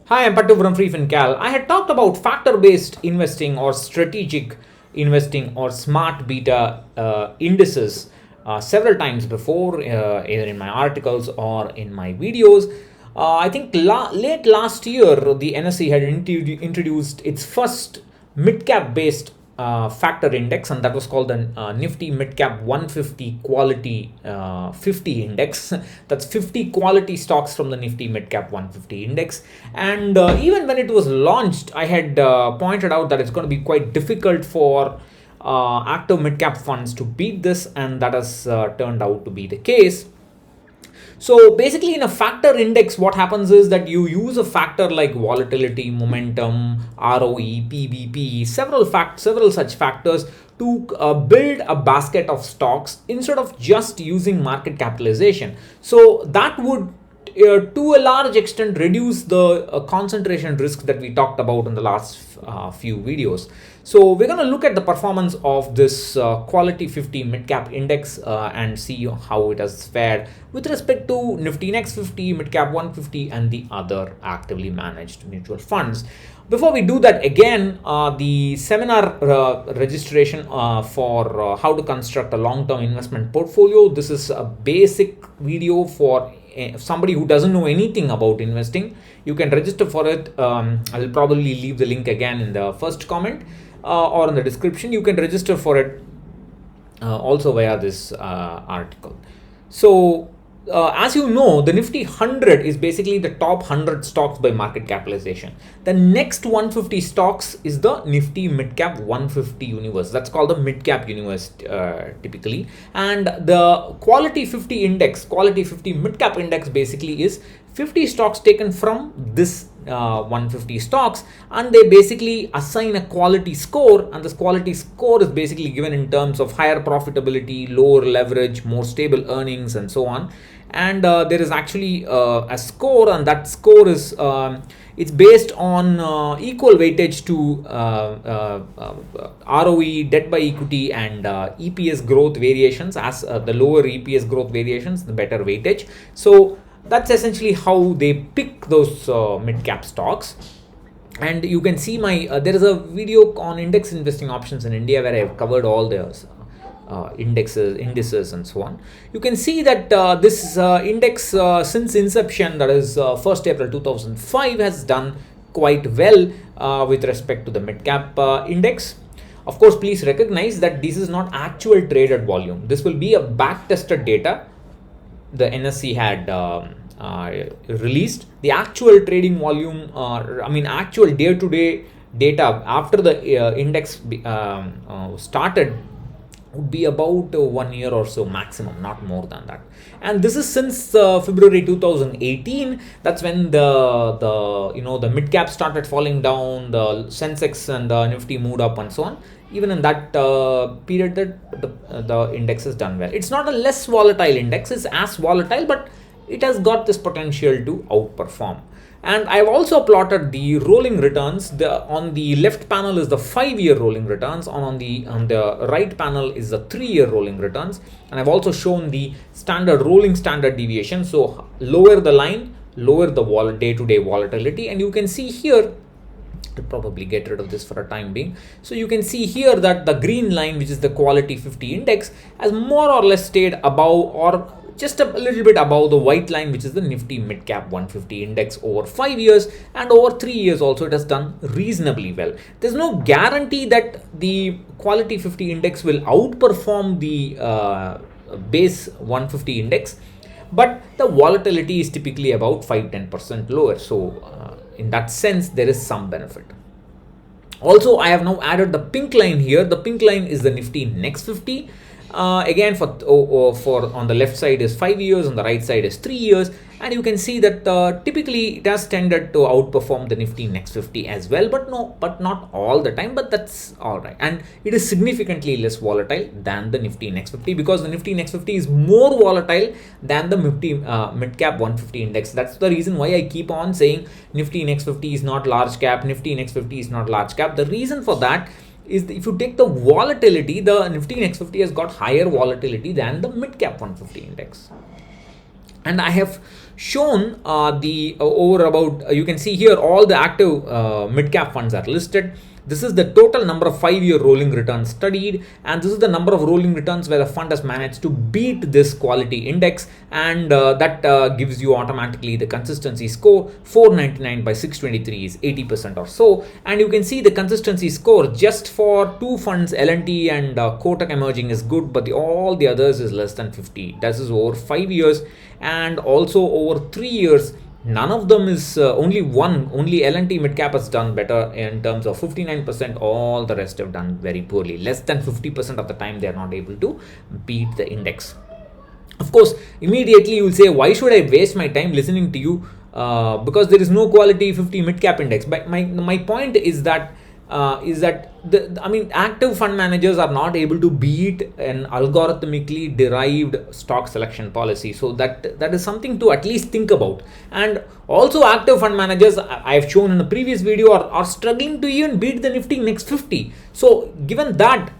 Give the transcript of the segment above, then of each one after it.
Hi, I'm Pattu from freefincal. I had talked about factor-based investing or strategic investing or smart beta indices several times before, either in my articles or in my videos. I think late last year, the NSE had introduced its first mid-cap based factor index, and that was called the Nifty Midcap 150 Quality 50 Index. That's 50 quality stocks from the Nifty Midcap 150 Index. And even when it was launched, I had pointed out that it's going to be quite difficult for active midcap funds to beat this, and that has turned out to be the case. So basically, in a factor index, what happens is that you use a factor like volatility, momentum, ROE, PBP, several such factors to build a basket of stocks instead of just using market capitalization. So that would to a large extent reduce the concentration risk that we talked about in the last few videos. So we're going to look at the performance of this quality 50 midcap index and see how it has fared with respect to Nifty Next 50, midcap 150 and the other actively managed mutual funds. Before we do that, again, the seminar registration for how to construct a long-term investment portfolio. This is a basic video for somebody who doesn't know anything about investing. You can register for it. I'll probably leave the link again in the first comment or in the description. You can register for it also via this article. So as you know, the Nifty 100 is basically the top 100 stocks by market capitalization. The next 150 stocks is the Nifty Midcap 150 universe. That's called the Midcap universe typically. And the Quality 50 index, Quality 50 Midcap index basically is 50 stocks taken from this 150 stocks, and they basically assign a quality score, and this quality score is basically given in terms of higher profitability, lower leverage, more stable earnings, and so on. And there is actually a score, and that score is it's based on equal weightage to ROE, debt by equity, and EPS growth variations. As the lower EPS growth variations, the better weightage. So that's essentially how they pick those mid-cap stocks. And you can see my there is a video on index investing options in India where I have covered all the indices and so on. You can see that this index since inception, that is 1st April 2005, has done quite well with respect to the mid-cap index. Of course, please recognize that this is not actual traded volume. This will be a back-tested data the NSE had released. The actual trading volume, actual day-to-day data after the index started would be about 1 year or so maximum, not more than that. And this is since February 2018. That's when the mid cap started falling down, the Sensex and the Nifty moved up and so on. Even in that period, that the index has done well. It's not a less volatile index, it's as volatile, but it has got this potential to outperform. And I've also plotted the rolling returns. On the left panel is the 5-year rolling returns, and on the right panel is the 3-year rolling returns. And I've also shown the rolling standard deviation. So lower the line, lower the day-to-day volatility, and you can see here. To probably get rid of this for a time being. So you can see here that the green line, which is the Quality 50 index, has more or less stayed above or just a little bit above the white line, which is the Nifty Midcap 150 index over 5 years, and over 3 years also it has done reasonably well. There's no guarantee that the Quality 50 index will outperform the base 150 index, but the volatility is typically about 5-10% lower. So in that sense, there is some benefit. Also, I have now added the pink line here. The pink line is the Nifty Next 50. Again, for on the left side is 5 years, on the right side is 3 years, and you can see that typically it has tended to outperform the Nifty Next 50 as well, but not all the time, but that's all right. And it is significantly less volatile than the Nifty Next 50, because the Nifty Next 50 is more volatile than the Nifty Midcap 150 index. That's the reason why I keep on saying Nifty Next 50 is not large cap, Nifty Next 50 is not large cap. The reason for that is if you take the volatility, the Nifty Next 50 has got higher volatility than the Midcap 150 index. And I have shown the over about you can see here all the active mid cap funds are listed. This is the total number of 5-year rolling returns studied, and this is the number of rolling returns where the fund has managed to beat this quality index, and that gives you automatically the consistency score. 499 by 623 is 80% or so, and you can see the consistency score just for two funds, L&T and Kotak Emerging, is good, but all the others is less than 50. This is over 5 years and also over 3 years. None of them is only L&T Midcap has done better in terms of 59%. All the rest have done very poorly. Less than 50% of the time they are not able to beat the index. Of course, immediately you will say, why should I waste my time listening to you? Because there is no quality 50 midcap index. But my point is that active fund managers are not able to beat an algorithmically derived stock selection policy. So that is something to at least think about. And also, active fund managers, I've shown in a previous video, are struggling to even beat the Nifty Next 50. So given that,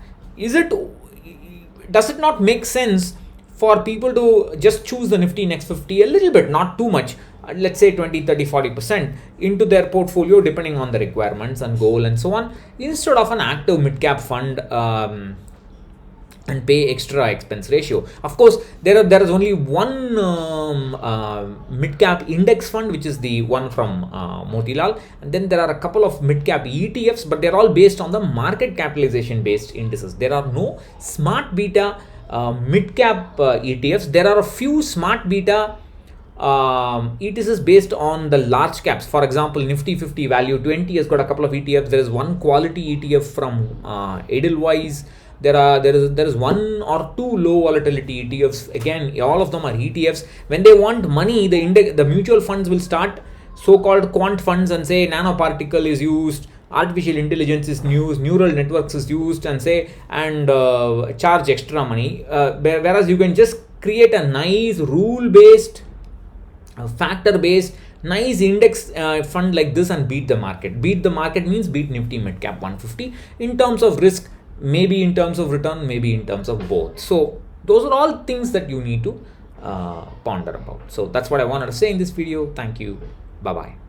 does it not make sense for people to just choose the Nifty Next 50 a little bit, not too much, let's say 20, 30, 40% into their portfolio depending on the requirements and goal and so on, instead of an active mid-cap fund and pay extra expense ratio? Of course, there is only one mid-cap index fund, which is the one from Motilal, and then there are a couple of mid-cap ETFs, but they're all based on the market capitalization based indices. There are no smart beta mid-cap ETFs. There are a few smart beta ETFs based on the large caps. For example, Nifty 50 Value 20 has got a couple of ETFs. There is one quality ETF from Edelweiss. There is one or two low volatility ETFs. Again, all of them are ETFs. When they want money, the mutual funds will start so-called quant funds and say nanoparticle is used, artificial intelligence is used, neural networks is used, and charge extra money. Whereas you can just create a nice rule-based, factor-based, nice index fund like this and beat the market. Beat the market means beat Nifty Midcap 150 in terms of risk, maybe in terms of return, maybe in terms of both. So those are all things that you need to ponder about. So that's what I wanted to say in this video. Thank you. Bye-bye.